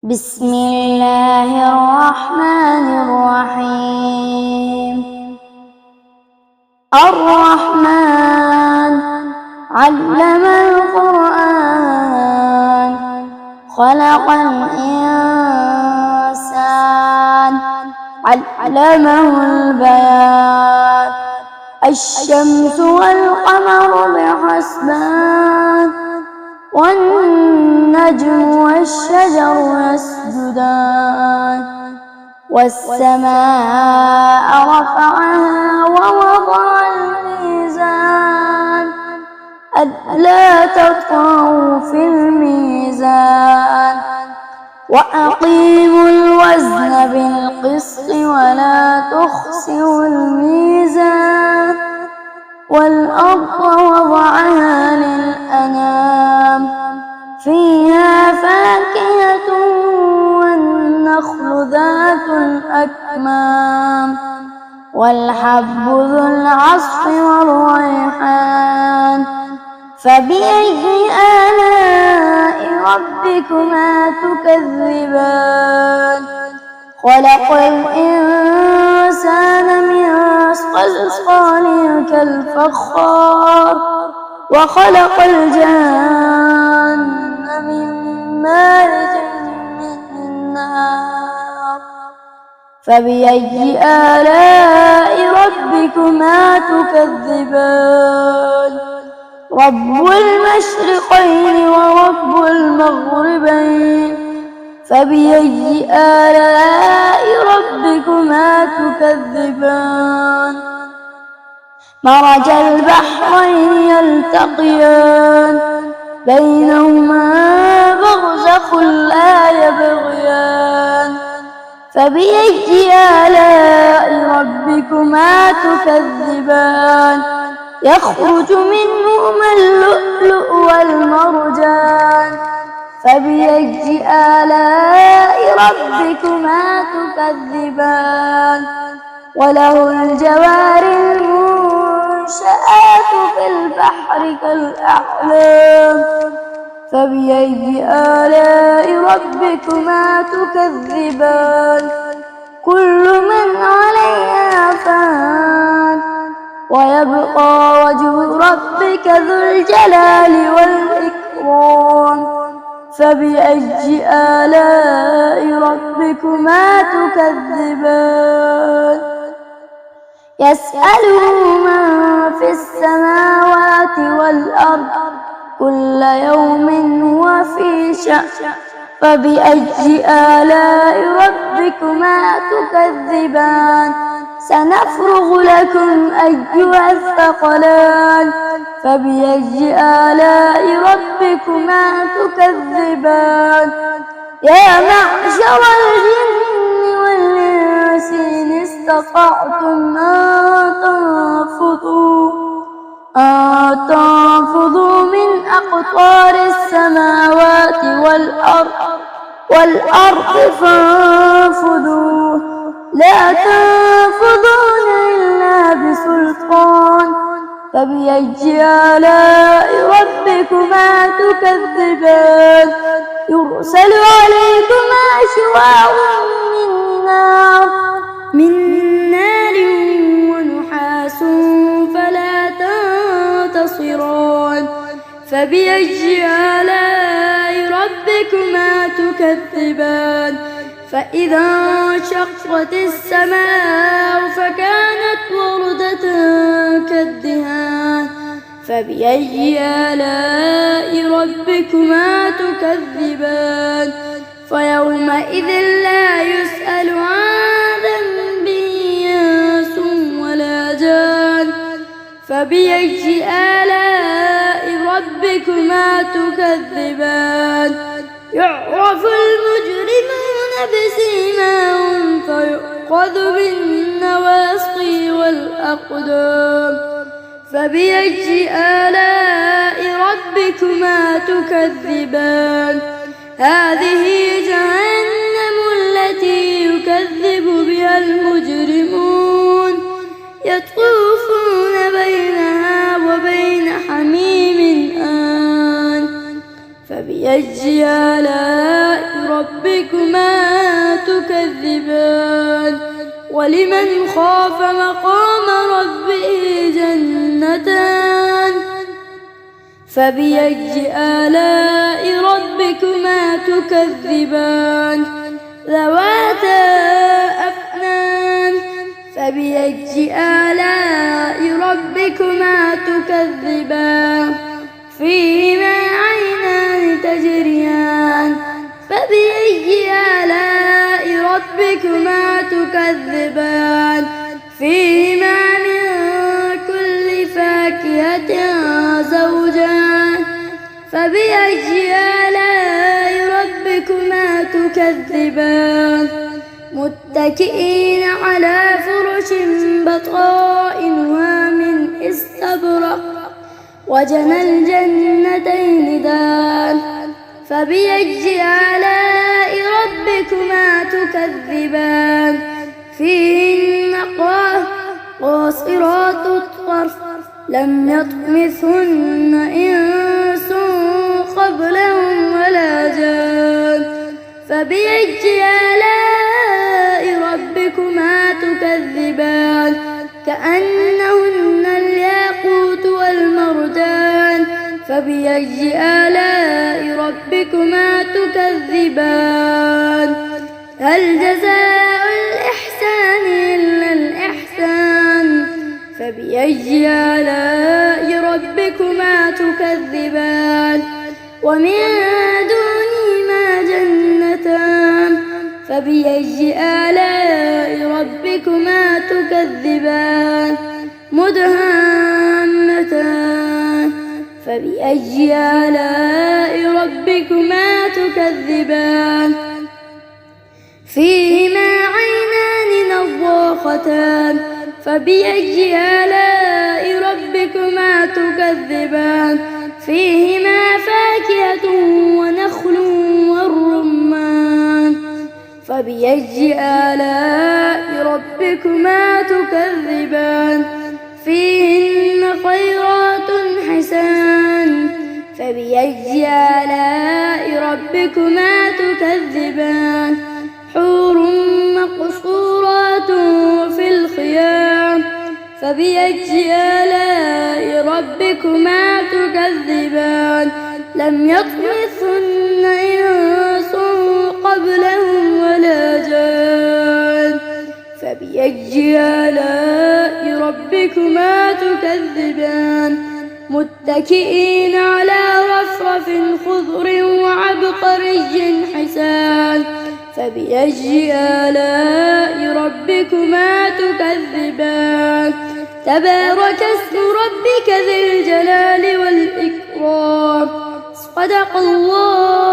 بسم الله الرحمن الرحيم. الرحمن علم القرآن خلق الإنسان علمه البيان. الشمس والقمر بحسبان والنجم والشجر يسجدان. والسماء رفعها ووضع الميزان ألا تطغوا في الميزان وأقيموا الوزن بالقسط ولا تخسروا الميزان. والأرض وضعها للأنام فيها فاكهة والنخل ذات الأكمام والحب ذو العصف والريحان. فبأي آلاء ربكما تكذبان؟ خلق الإنسان من صلصال كالفخار وخلق الجن من مارج من نار. فبأي آلاء ربكما تكذبان؟ رب المشرقين ورب المغربين. فبأي آلاء ربكما تكذبان؟ مرج البحرين يلتقيان بينهما برزخ لا يبغيان. فبأي آلاء ربكما تكذبان؟ يخرج منهما اللؤلؤ والمرجان. فبأي آلاء ربكما تكذبان؟ وله الجوار المنشآت في البحر كالأعلام. فبأي آلاء ربكما تكذبان؟ كل من عليها فان ويبقى وجه ربك ذو الجلال والإكرام. فبأي آلاء ربكما تكذبان؟ يسأله من في السماوات والأرض كل يوم هو في شأن. فبأي آلاء ربكما تكذبان؟ سنفرغ لكم أيها الثقلان. فبأي آلاء ربكما تكذبان؟ يا معشر الجن والإنس إن استطعتم أن تنفذوا من أقطار السماوات والأرض فانفذوا لا تنفذون إلا بسلطان. فبأي آلاء ربكما تكذبان؟ يرسل عليكما شواظ من نار ونحاس فلا تنتصران. فبأي آلاء ربكما تكذبان؟ فإذا انشقت السماء فكانت وردة كالدهان. فبأي آلاء ربكما تكذبان؟ فيومئذ لا يسأل عن ذنبه إنس ولا جان. فبأي آلاء ربكما تكذبان؟ يعرف المجرمون بسيماهم فيؤخذ بالنواصي والأقدام. فبأي آلاء ربكما تكذبان؟ هذه جهنم التي يكذب بها المجرمون يطوفون بينها وبين حميم آن. فبأي آلاء ربكما ربكما تكذبان ولمن خاف مقام ربه جنتان فبأي آلاء ربكما تكذبان ذواتا أفنان فبأي آلاء ربكما تكذبان فيهما عينان تجريان فبأي آلاء ربكما تكذبان فيهما من كل فاكهة زوجان فبأي آلاء ربكما تكذبان متكئين على فرش بطائنها من استبرق وجنى الجنتين دان فبأي آلاء ربكما تكذبان فيهن قاصرات الطرف لم يطمثهن إنس قبلهم ولا جان فبأي آلاء ربكما تكذبان كأنهن الياقوت والمرجان فبأي آلاء ربكما تكذبان هل جزاء الإحسان إلا الإحسان فبأي آلاء ربكما تكذبان ومن دونهما جنتان فبأي آلاء ربكما تكذبان مدهامتان فبأي آلاء ربكما تكذبان فيهما عينان نضاختان فبأي آلاء ربكما تكذبان فيهما فاكهة ونخل والرمان فبأي آلاء ربكما تكذبان فيهن خيرات حسان فبأي آلاء ربكما تكذبان حور مقصورات في الخيام فبأي آلاء ربكما تكذبان لم يطمثهن إنس قبلهم ولا جان فبأي آلاء ربكما تكذبان متكئين على رفرف خضر وعبقري حسان فبأي آلاء ربكما تكذبان تبارك اسم ربك ذي الجلال والإكرام صدق الله